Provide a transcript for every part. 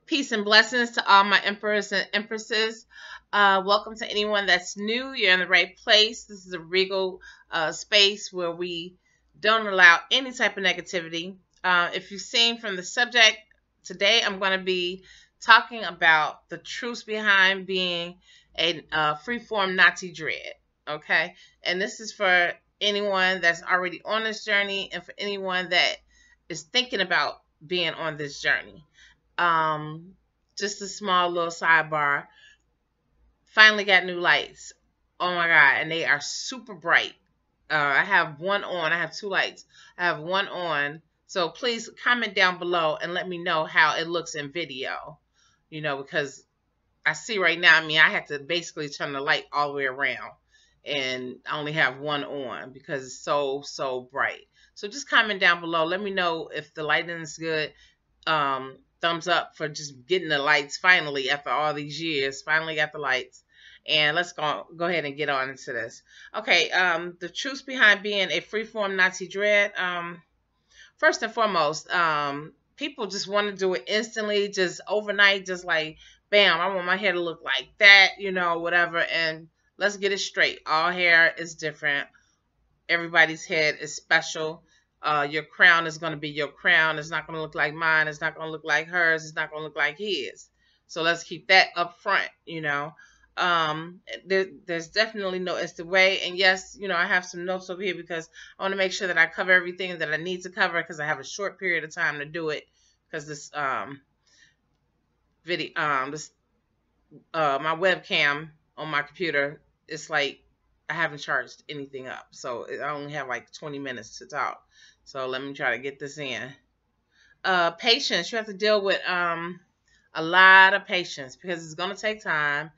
Peace and blessings to all my emperors and empresses. Welcome to anyone that's new. You're in the right place. This is a regal space where we don't allow any type of negativity. If you've seen from the subject, today I'm going to be talking about the truths behind being a freeform Natty dread. Okay, and this is for anyone that's already on this journey, and for anyone that is thinking about being on this journey. Um, just a small little sidebar. Finally got new lights. Oh my god, and they are super bright. I have one on. I have two lights. I have one on. So please comment down below and let me know how it looks in video. Because I see right now, I mean, I have to basically turn the light all the way around. And I only have one on because it's so bright. So just comment down below. Let me know if the lighting is good. Thumbs up for just getting the lights finally after all these years. Finally got the lights. And let's go ahead and get on into this. Okay, the truth behind being a freeform Natty dread. First and foremost, people just want to do it instantly, just overnight, just like bam, I want my hair to look like that, whatever. And let's get it straight. All hair is different. Everybody's head is special. Your crown is going to be your crown. It's not going to look like mine. It's not going to look like hers. It's not going to look like his. So let's keep that up front. There's definitely no instant way. And yes, I have some notes over here because I want to make sure that I cover everything that I need to cover because I have a short period of time to do it because this video this my webcam on my computer, it's like I haven't charged anything up, so I only have like 20 minutes to talk. So let me try to get this in. Patience. You have to deal with a lot of patience because it's gonna take time.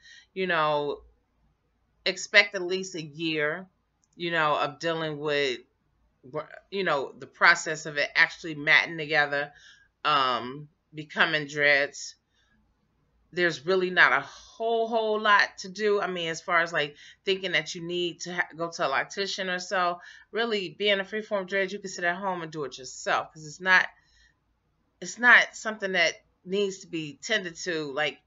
Expect at least a year, of dealing with, the process of it actually matting together, becoming dreads. There's really not a whole lot to do. I mean, as far as like thinking that you need to go to a loctician or so, really being a freeform dread, you can sit at home and do it yourself because it's not something that needs to be tended to like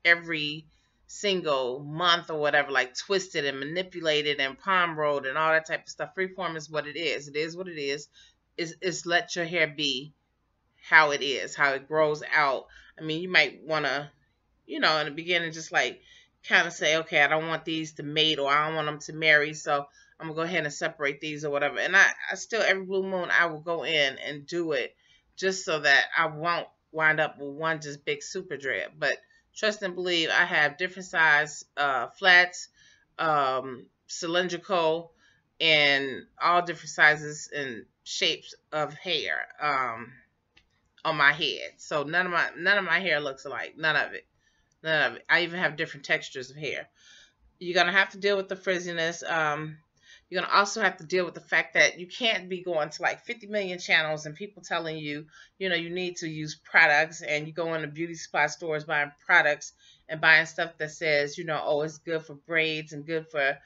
every single month or whatever, like twisted and manipulated and palm rolled and all that type of stuff. Freeform is what it is. It is what it is. It's let your hair be how it is, how it grows out. I mean, you might want to, in the beginning, just like kind of say, okay, I don't want these to mate or I don't want them to marry. So I'm going to go ahead and separate these or whatever. And I still, every blue moon, I will go in and do it just so that I won't wind up with one just big super dread. But trust and believe, I have different size flats, cylindrical, and all different sizes and shapes of hair on my head. So none of my hair looks alike. None of it. None of it. I even have different textures of hair. You're gonna have to deal with the frizziness. You're gonna also have to deal with the fact that you can't be going to like 50 million channels and people telling you, you need to use products, and you go into beauty supply stores buying products and buying stuff that says, oh, it's good for braids and good for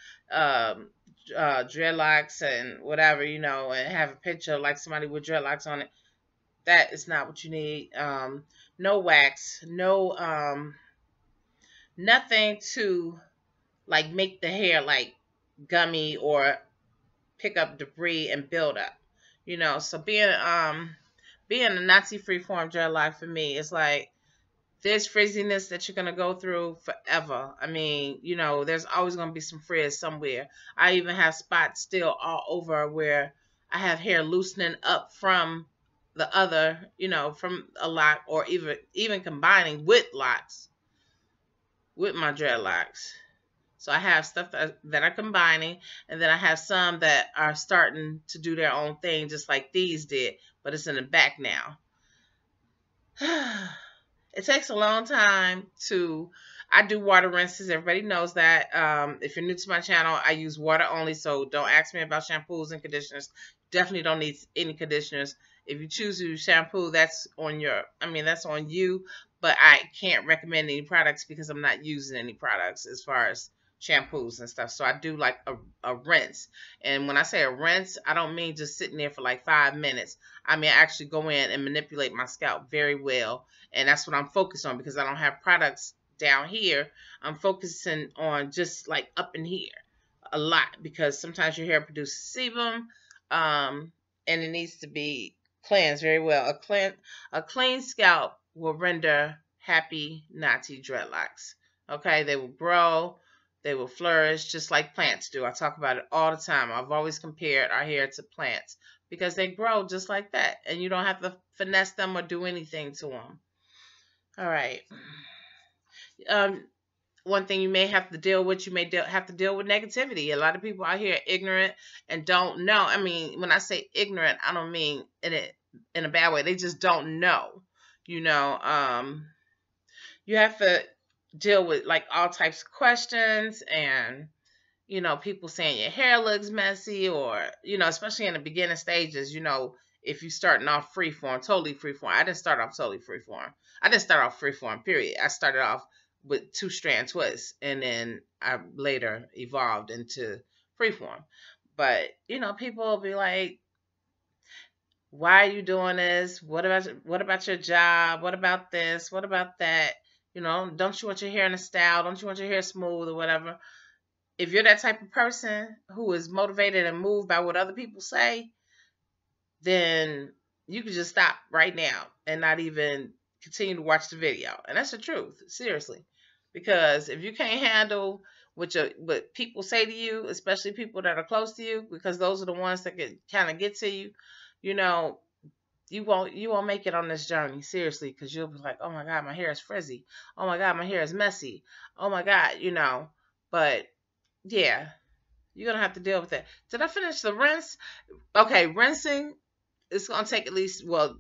dreadlocks and whatever, and have a picture of like somebody with dreadlocks on it. That is not what you need. No wax, no nothing to like make the hair like gummy or pick up debris and build up. So being a Nazi freeform dreadlock for me is like there's frizziness that you're gonna go through forever. I mean, there's always gonna be some frizz somewhere. I even have spots still all over where I have hair loosening up from the other, from a lock, or even combining with locks with my dreadlocks. So I have stuff that are combining, and then I have some that are starting to do their own thing, just like these did, but it's in the back now. It takes a long time to. I do water rinses. Everybody knows that. If you're new to my channel, I use water only, so don't ask me about shampoos and conditioners. Definitely don't need any conditioners. If you choose to use shampoo, that's on that's on you. But I can't recommend any products because I'm not using any products as far as shampoos and stuff. So I do like a rinse. And when I say a rinse, I don't mean just sitting there for like 5 minutes. I mean, I actually go in and manipulate my scalp very well. And that's what I'm focused on because I don't have products down here. I'm focusing on just like up in here a lot because sometimes your hair produces sebum, and it needs to be cleansed very well. A clean scalp will render happy, natty dreadlocks. Okay, they will grow, they will flourish just like plants do. I talk about it all the time. I've always compared our hair to plants because they grow just like that, and you don't have to finesse them or do anything to them. All right. Um, One thing you may have to deal with, you may have to deal with negativity. A lot of people out here are ignorant and don't know. I mean, when I say ignorant, I don't mean in a bad way. They just don't know. You know, you have to deal with like all types of questions and people saying your hair looks messy or especially in the beginning stages, if you starting off freeform, totally freeform. I didn't start off totally freeform. I didn't start off freeform, period. I started off with 2-strand twists and then I later evolved into freeform. But, people will be like, why are you doing this? What about your job? What about this? What about that? Don't you want your hair in a style? Don't you want your hair smooth or whatever? If you're that type of person who is motivated and moved by what other people say, then you can just stop right now and not even continue to watch the video. And that's the truth, seriously. Because if you can't handle what people say to you, especially people that are close to you, because those are the ones that can kind of get to you, you won't make it on this journey, seriously, because you'll be like, oh my God, my hair is frizzy. Oh my God, my hair is messy. Oh my God, But yeah, you're going to have to deal with that. Did I finish the rinse? Okay, rinsing, it's going to take at least, well,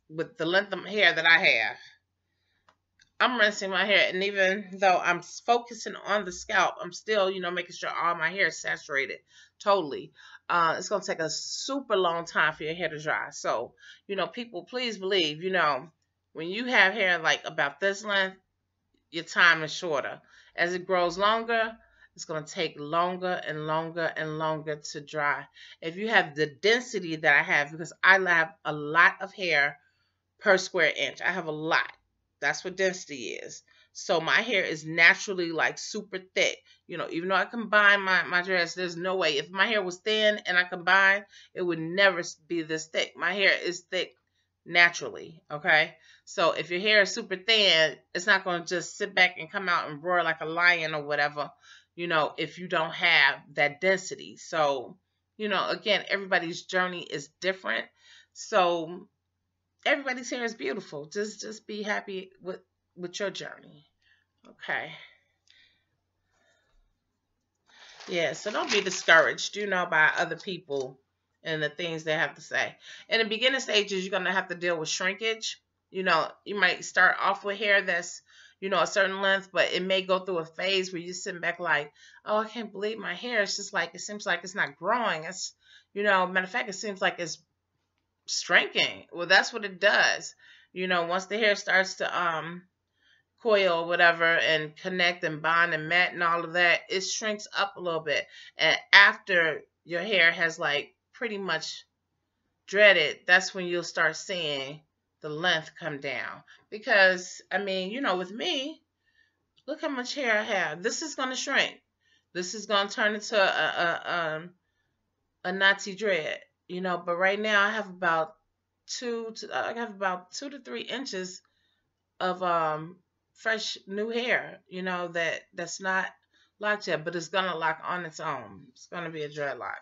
with the length of hair that I have, I'm rinsing my hair. And even though I'm focusing on the scalp, I'm still, making sure all my hair is saturated totally. It's going to take a super long time for your hair to dry. So, people, please believe, when you have hair like about this length, your time is shorter. As it grows longer, it's going to take longer and longer and longer to dry. If you have the density that I have, because I have a lot of hair per square inch. I have a lot. That's what density is. So my hair is naturally like super thick. Even though I combine my dreads, there's no way. If my hair was thin and I combine, it would never be this thick. My hair is thick naturally, okay? So if your hair is super thin, it's not going to just sit back and come out and roar like a lion or whatever, if you don't have that density. So, again, everybody's journey is different. So everybody's hair is beautiful. Just be happy with your journey. Okay. Yeah, so don't be discouraged, by other people and the things they have to say. In the beginning stages, you're going to have to deal with shrinkage. You might start off with hair that's, a certain length, but it may go through a phase where you're sitting back like, oh, I can't believe my hair. It's just like, it seems like it's not growing. It's, matter of fact, it seems like it's shrinking. Well, that's what it does. Once the hair starts to coil or whatever and connect and bond and mat and all of that, it shrinks up a little bit. And after your hair has like pretty much dreaded, that's when you'll start seeing the length come down. Because I mean, with me, look how much hair I have. This is going to shrink. This is going to turn into a natty dread. But right now I have about 2 to 3 inches of fresh new hair, that's not locked yet, but it's gonna lock on its own. It's gonna be a dreadlock.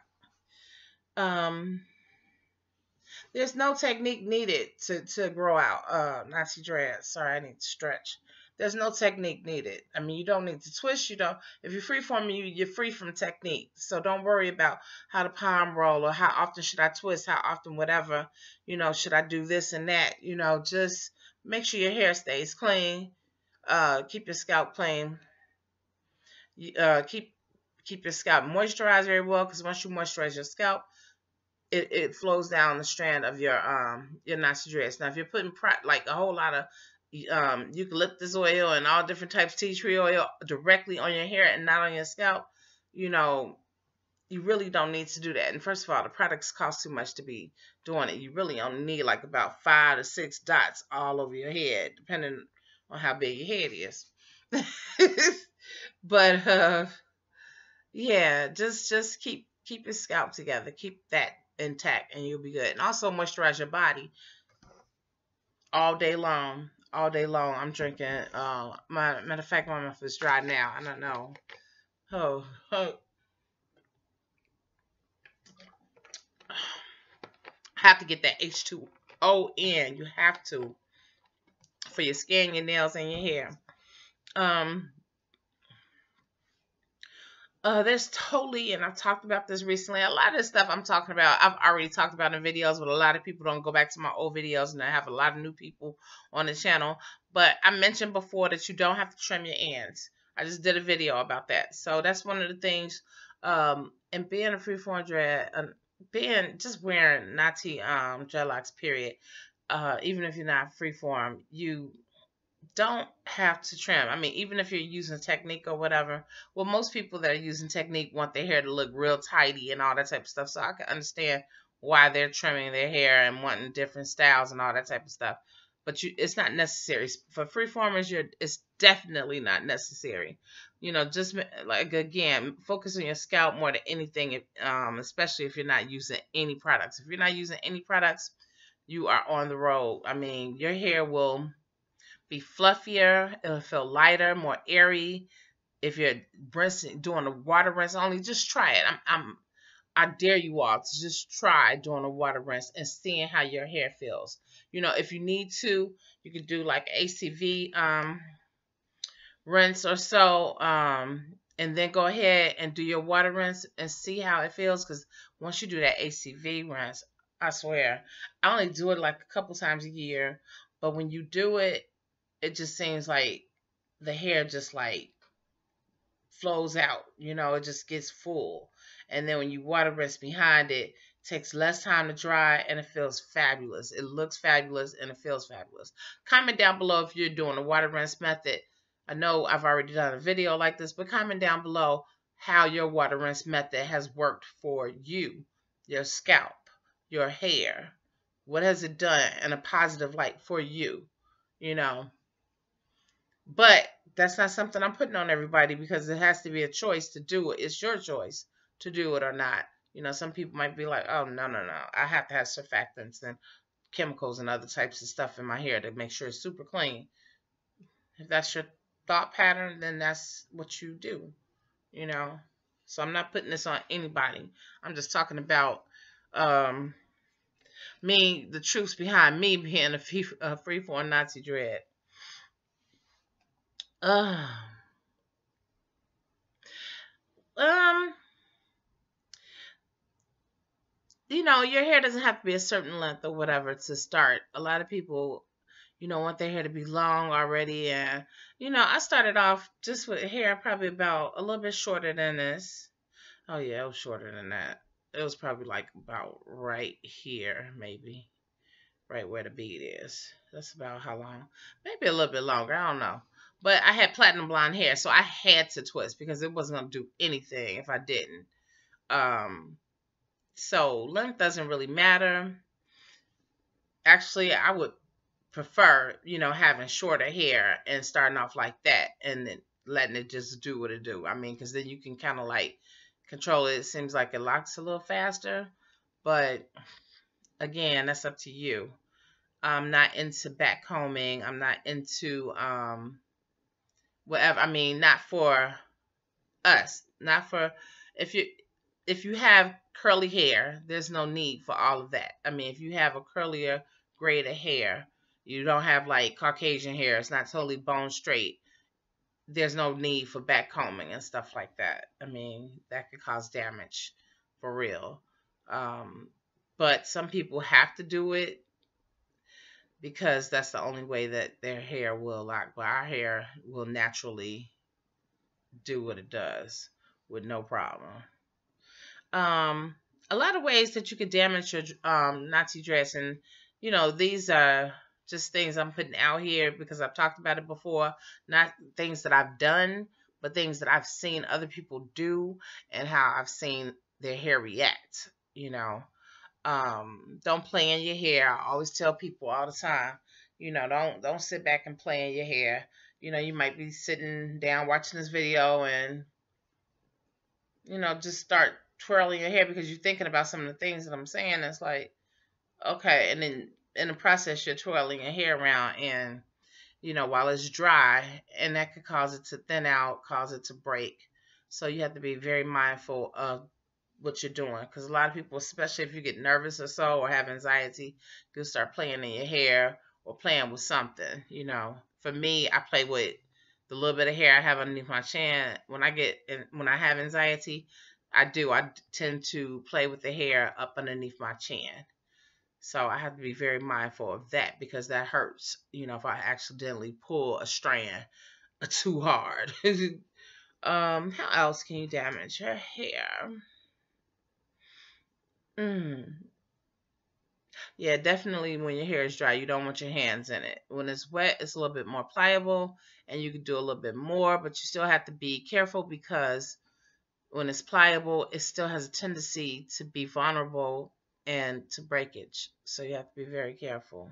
There's no technique needed to grow out natty dreads. Sorry, I need to stretch. There's no technique needed. I mean, you don't need to twist. If you're freeforming, you're free from technique. So don't worry about how to palm roll or how often should I twist, how often whatever, should I do this and that. Just make sure your hair stays clean. Keep your scalp clean. Keep your scalp moisturized very well, because once you moisturize your scalp, it flows down the strand of your natty dreads. Now, if you're putting like a whole lot of eucalyptus oil and all different types of tea tree oil directly on your hair and not on your scalp, you know, you really don't need to do that. And first of all, the products cost too much to be doing it. You really only need like about 5 to 6 dots all over your head, depending on how big your head is. But yeah, just keep your scalp together, keep that intact, and you'll be good. And also moisturize your body all day long. All day long, I'm drinking. Matter of fact, my mouth is dry now. I don't know. Oh, have to get that H2O in. You have to, for your skin, your nails, and your hair. There's totally, and I've talked about this recently, a lot of this stuff I'm talking about, I've already talked about in videos, but a lot of people don't go back to my old videos, and I have a lot of new people on the channel. But I mentioned before that you don't have to trim your ends. I just did a video about that. So that's one of the things, and being a freeform dread, just wearing Natty dreadlocks, period, even if you're not freeform, you don't have to trim. I mean, even if you're using technique or whatever, well, most people that are using technique want their hair to look real tidy and all that type of stuff. So I can understand why they're trimming their hair and wanting different styles and all that type of stuff. But it's not necessary. For freeformers, it's definitely not necessary. You know, just like, again, focus on your scalp more than anything, especially if you're not using any products. If you're not using any products, you are on the road. I mean, your hair will be fluffier, it'll feel lighter, more airy. If you're rinsing, doing a water rinse only, just try it. I dare you all to just try doing a water rinse and seeing how your hair feels. You know, if you need to, you could do like ACV rinse or so, and then go ahead and do your water rinse and see how it feels. Because once you do that ACV rinse, I swear, I only do it like a couple times a year, but when you do it, it just seems like the hair just like flows out, you know, it just gets full. And then when you water rinse behind it, it takes less time to dry and it feels fabulous. It looks fabulous and it feels fabulous. Comment down below if you're doing a water rinse method. I know I've already done a video like this, but comment down below how your water rinse method has worked for you, your scalp, your hair. What has it done in a positive light for you, you know? But that's not something I'm putting on everybody because it has to be a choice to do it. It's your choice to do it or not. You know, some people might be like, oh, no. I have to have surfactants and chemicals and other types of stuff in my hair to make sure it's super clean. If that's your thought pattern, then that's what you do, you know. So I'm not putting this on anybody. I'm just talking about me, the truths behind me being a freeform Nazi dread. You know, your hair doesn't have to be a certain length or whatever to start. A lot of people, you know, want their hair to be long already. And, you know, I started off just with hair probably about a little bit shorter than this. Oh, yeah, it was shorter than that. It was probably like about right here, maybe. Right where the bead is. That's about how long. Maybe a little bit longer. I don't know. But I had platinum blonde hair, so I had to twist because it wasn't going to do anything if I didn't. So length doesn't really matter. Actually, I would prefer, you know, having shorter hair and starting off like that and then letting it just do what it do. I mean, because then you can kind of like control it. It seems like it locks a little faster. But again, that's up to you. I'm not into back combing. I'm not into whatever. I mean, not for us. Not for if you have curly hair, there's no need for all of that. I mean, if you have a curlier grade of hair, you don't have like Caucasian hair, it's not totally bone straight, there's no need for back combing and stuff like that. I mean, that could cause damage for real. But some people have to do it because that's the only way that their hair will lock. But our hair will naturally do what it does with no problem. A lot of ways that you could damage your Nazi dress, and you know, these are just things I'm putting out here because I've talked about it before. Not things that I've done, but things that I've seen other people do and how I've seen their hair react. Don't play in your hair. I always tell people all the time, don't sit back and play in your hair. You might be sitting down watching this video and just start twirling your hair because you're thinking about some of the things that I'm saying. It's like, okay, and then in the process you're twirling your hair around and while it's dry, and that could cause it to thin out, cause it to break. So you have to be very mindful of what you're doing, because a lot of people, especially if you get nervous or so or have anxiety, you'll start playing in your hair or playing with something. For me, I play with the little bit of hair I have underneath my chin. When I have anxiety, I tend to play with the hair up underneath my chin. So I have to be very mindful of that because that hurts, if I accidentally pull a strand too hard. How else can you damage your hair? Yeah, definitely when your hair is dry, you don't want your hands in it. When it's wet, it's a little bit more pliable and you can do a little bit more, but you still have to be careful because when it's pliable, it still has a tendency to be vulnerable and to breakage. So you have to be very careful.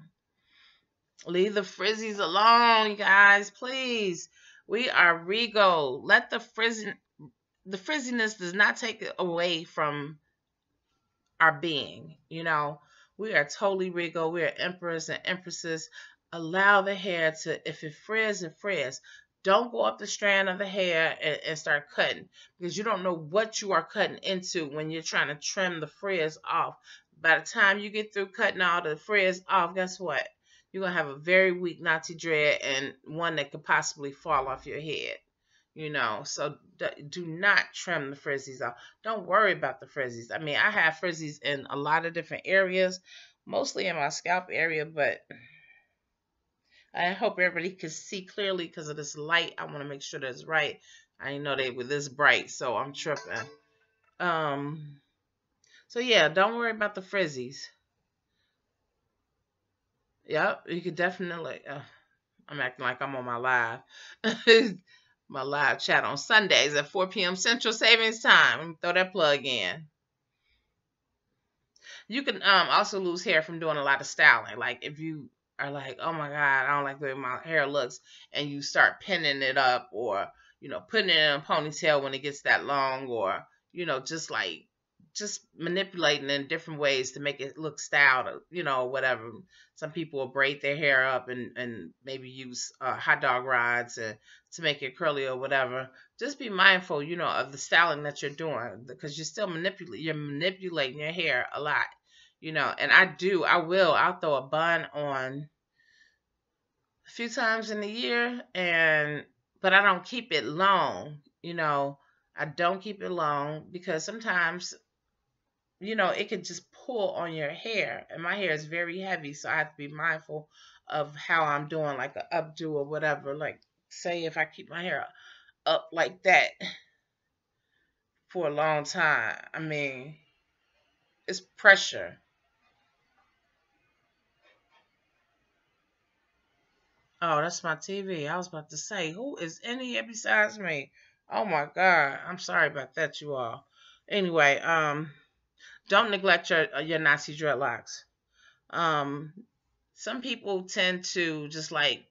Leave the frizzies alone, you guys, please. We are regal. Let the frizziness does not take it away from our being. We are totally regal. We are emperors and empresses. Allow the hair to, if it frizz, it frizz. Don't go up the strand of the hair and start cutting because you don't know what you are cutting into when you're trying to trim the frizz off. By the time you get through cutting all the frizz off, guess what? You're going to have a very weak Natty dread and one that could possibly fall off your head. So do not trim the frizzies off. Don't worry about the frizzies. I mean, I have frizzies in a lot of different areas, mostly in my scalp area, but I hope everybody can see clearly because of this light. I want to make sure that's right. I didn't know they were this bright, so I'm tripping. So yeah, don't worry about the frizzies. Yep, you could definitely. I'm acting like I'm on my live. My live chat on Sundays at 4 p.m. Central Savings Time. Throw that plug in. You can also lose hair from doing a lot of styling. Like if you are like, oh my God, I don't like the way my hair looks, and you start pinning it up or, putting it in a ponytail when it gets that long, or, just manipulating in different ways to make it look styled, whatever. Some people will braid their hair up and maybe use hot dog rods to make it curly or whatever. Just be mindful, of the styling that you're doing because you're still manipulating your hair a lot, and I'll throw a bun on a few times in the year but I don't keep it long, I don't keep it long because sometimes it could just pull on your hair. And my hair is very heavy, so I have to be mindful of how I'm doing, like an updo or whatever. Like, say if I keep my hair up like that for a long time, I mean, it's pressure. Oh, that's my TV. I was about to say, who is in here besides me? Oh my God. I'm sorry about that, you all. Anyway, don't neglect your Nazi dreadlocks. Some people tend to just like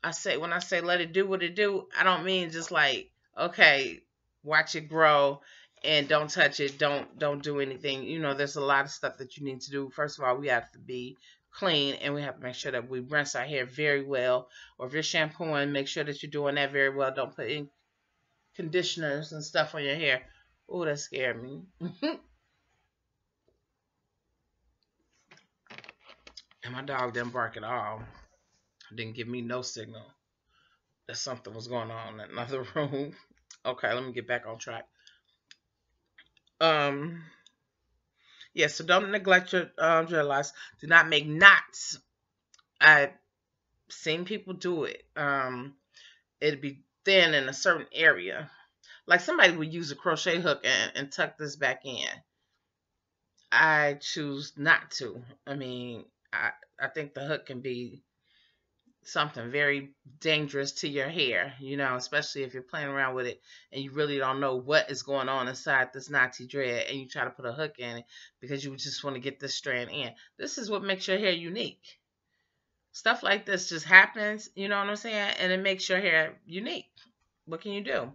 when I say let it do what it do, I don't mean just like, okay, watch it grow and don't touch it, don't do anything. There's a lot of stuff that you need to do. First of all, we have to be clean and we have to make sure that we rinse our hair very well. Or if you're shampooing, make sure that you're doing that very well. Don't put in conditioners and stuff on your hair. Oh, that scared me. And my dog didn't bark at all. Didn't give me no signal that something was going on in another room. Okay, let me get back on track. Yeah, so don't neglect your dreadlocks. Do not make knots. I've seen people do it. It'd be thin in a certain area. Like somebody would use a crochet hook and tuck this back in. I choose not to. I mean, I think the hook can be something very dangerous to your hair, especially if you're playing around with it and you really don't know what is going on inside this Natty dread and you try to put a hook in it because you just want to get this strand in. This is what makes your hair unique. Stuff like this just happens, you know what I'm saying? And it makes your hair unique. What can you do?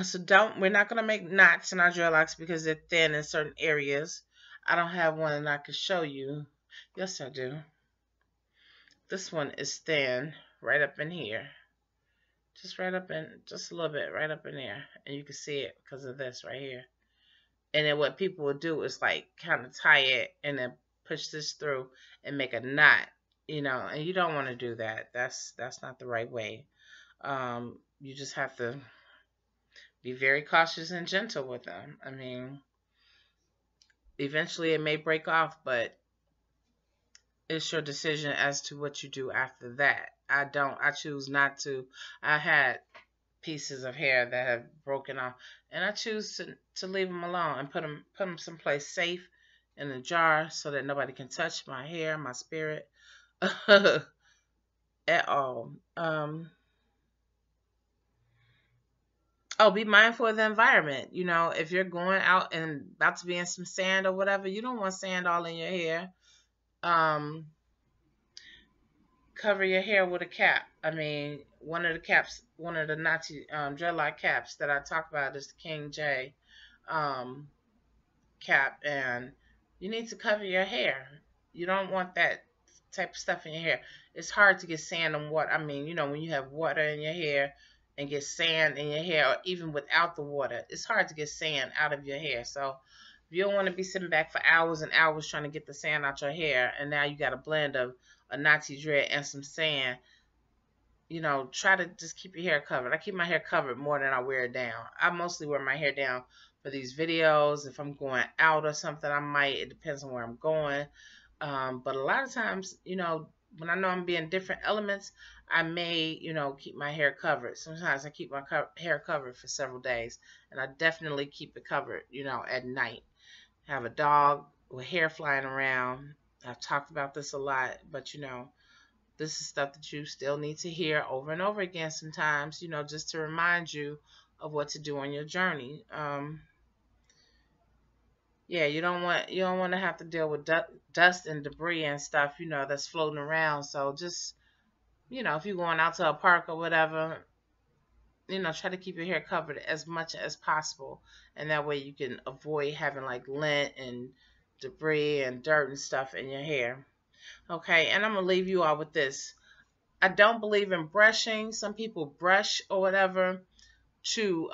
So we're not going to make knots in our dreadlocks because they're thin in certain areas. I don't have one that I can show you. Yes, I do. This one is thin right up in here. Just right up in, just a little bit right up in there. And you can see it because of this right here. And then what people will do is like kind of tie it and then push this through and make a knot, and you don't want to do that. That's not the right way. You just have to be very cautious and gentle with them. I mean, eventually it may break off, but it's your decision as to what you do after that. I choose not to. I had pieces of hair that have broken off, and I choose to leave them alone and put them someplace safe in a jar so that nobody can touch my hair, my spirit at all. Oh, be mindful of the environment. If you're going out and about to be in some sand or whatever, you don't want sand all in your hair. Cover your hair with a cap. I mean, one of the Natty dreadlock caps that I talk about is the King J cap, and you need to cover your hair. You don't want that type of stuff in your hair. It's hard to get sand and water. I mean, when you have water in your hair and get sand in your hair, or even without the water, it's hard to get sand out of your hair. So if you don't want to be sitting back for hours and hours trying to get the sand out your hair, and now you got a blend of a Natty dread and some sand, try to just keep your hair covered. I keep my hair covered more than I wear it down. I mostly wear my hair down for these videos. If I'm going out or something, I might. It depends on where I'm going. But a lot of times, when I know I'm being different elements, I may, keep my hair covered. Sometimes I keep my hair covered for several days, and I definitely keep it covered, at night. I have a dog with hair flying around. I've talked about this a lot, but this is stuff that you still need to hear over and over again sometimes, just to remind you of what to do on your journey. Yeah, you don't want to have to deal with dust and debris and stuff, that's floating around. So just, if you're going out to a park or whatever, try to keep your hair covered as much as possible, and that way you can avoid having like lint and debris and dirt and stuff in your hair. Okay, and I'm gonna leave you all with this. I don't believe in brushing. Some people brush or whatever to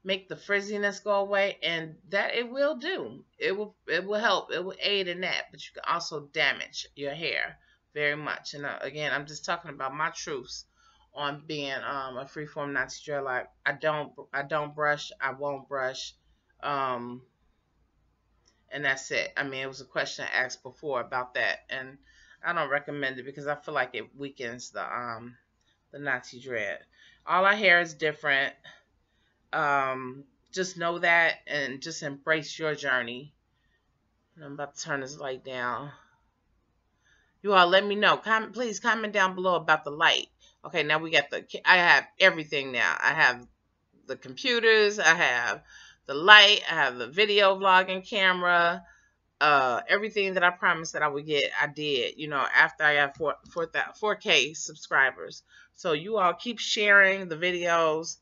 make the frizziness go away, and that it will do. It will help. It will aid in that, but you can also damage your hair very much. And again, I'm just talking about my truths on being a freeform Natty dreadlock. I don't brush. I won't brush. And that's it. I mean, it was a question I asked before about that, and I don't recommend it because I feel like it weakens the Natty dread. All our hair is different. Just know that and just embrace your journey. And I'm about to turn this light down. You all let me know. Please comment down below about the light. Okay, now I have everything now. I have the computers, I have the light, I have the video vlogging camera, everything that I promised that I would get, I did, after I got 4K subscribers. So you all keep sharing the videos,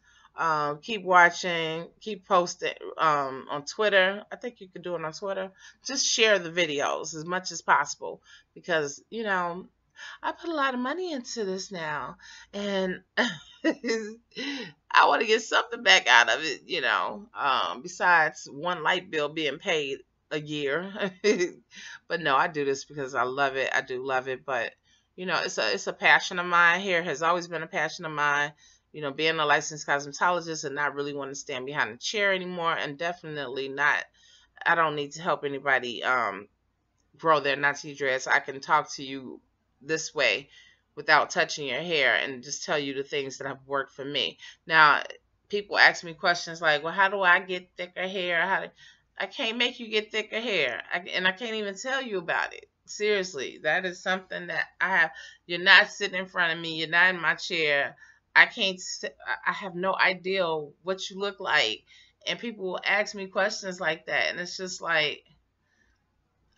keep watching, keep posting on Twitter. I think you could do it on Twitter. Just share the videos as much as possible because, I put a lot of money into this now, and I want to get something back out of it, besides one light bill being paid a year. But no, I do this because I love it. I do love it, but it's a passion of mine. Hair has always been a passion of mine. Being a licensed cosmetologist and not really wanting to stand behind a chair anymore, and definitely not. I don't need to help anybody grow their Natty dreads. I can talk to you this way without touching your hair and just tell you the things that have worked for me. Now, people ask me questions like, well, how do I get thicker hair? I can't make you get thicker hair, and I can't even tell you about it. Seriously, that is something that I have. You're not sitting in front of me. You're not in my chair. I can't. I have no idea what you look like, and people will ask me questions like that, and it's just like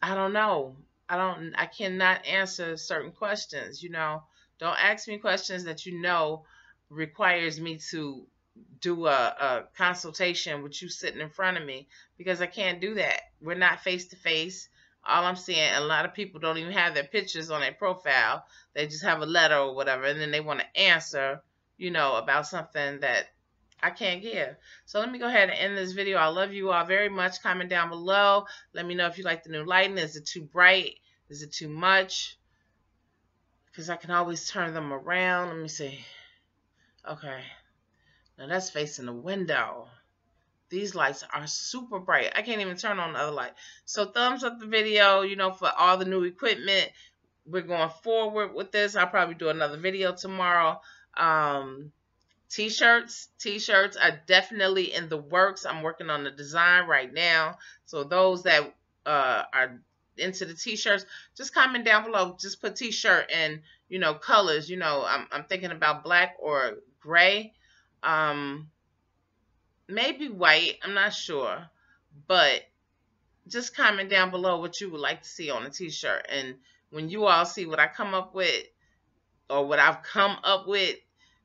I don't know. I don't. I cannot answer certain questions. Don't ask me questions that requires me to do a consultation with you sitting in front of me, because I can't do that. We're not face to face. All I'm saying, a lot of people don't even have their pictures on their profile. They just have a letter or whatever, and then they want to answer, about something that I can't give. So let me go ahead and end this video. I love you all very much. Comment down below. Let me know if you like the new lighting. Is it too bright? Is it too much? Because I can always turn them around. Let me see. Okay. Now that's facing the window. These lights are super bright. I can't even turn on the other light. So thumbs up the video, for all the new equipment. We're going forward with this. I'll probably do another video tomorrow. T-shirts are definitely in the works. I'm working on the design right now. So those that are into the t-shirts, just comment down below. Just put t-shirt and colors. I'm thinking about black or gray. Maybe white. I'm not sure, but just comment down below what you would like to see on a t-shirt. And when you all see what I come up with, or what I've come up with,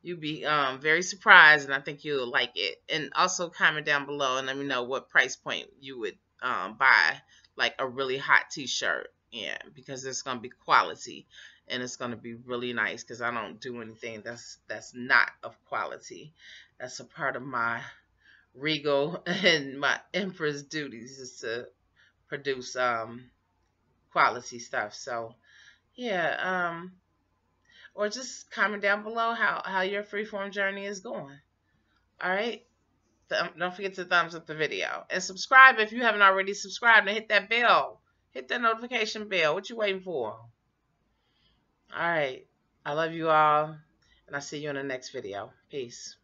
you'll be very surprised, and I think you'll like it. And also comment down below and let me know what price point you would buy like a really hot t-shirt. Yeah, because it's going to be quality, and it's going to be really nice, because I don't do anything that's not of quality. That's a part of my regal and my empress duties, is to produce quality stuff. So yeah, or just comment down below how your freeform journey is going. All right. Don't forget to thumbs up the video. And subscribe if you haven't already subscribed, and hit that bell. Hit that notification bell. What you waiting for? All right. I love you all, and I'll see you in the next video. Peace.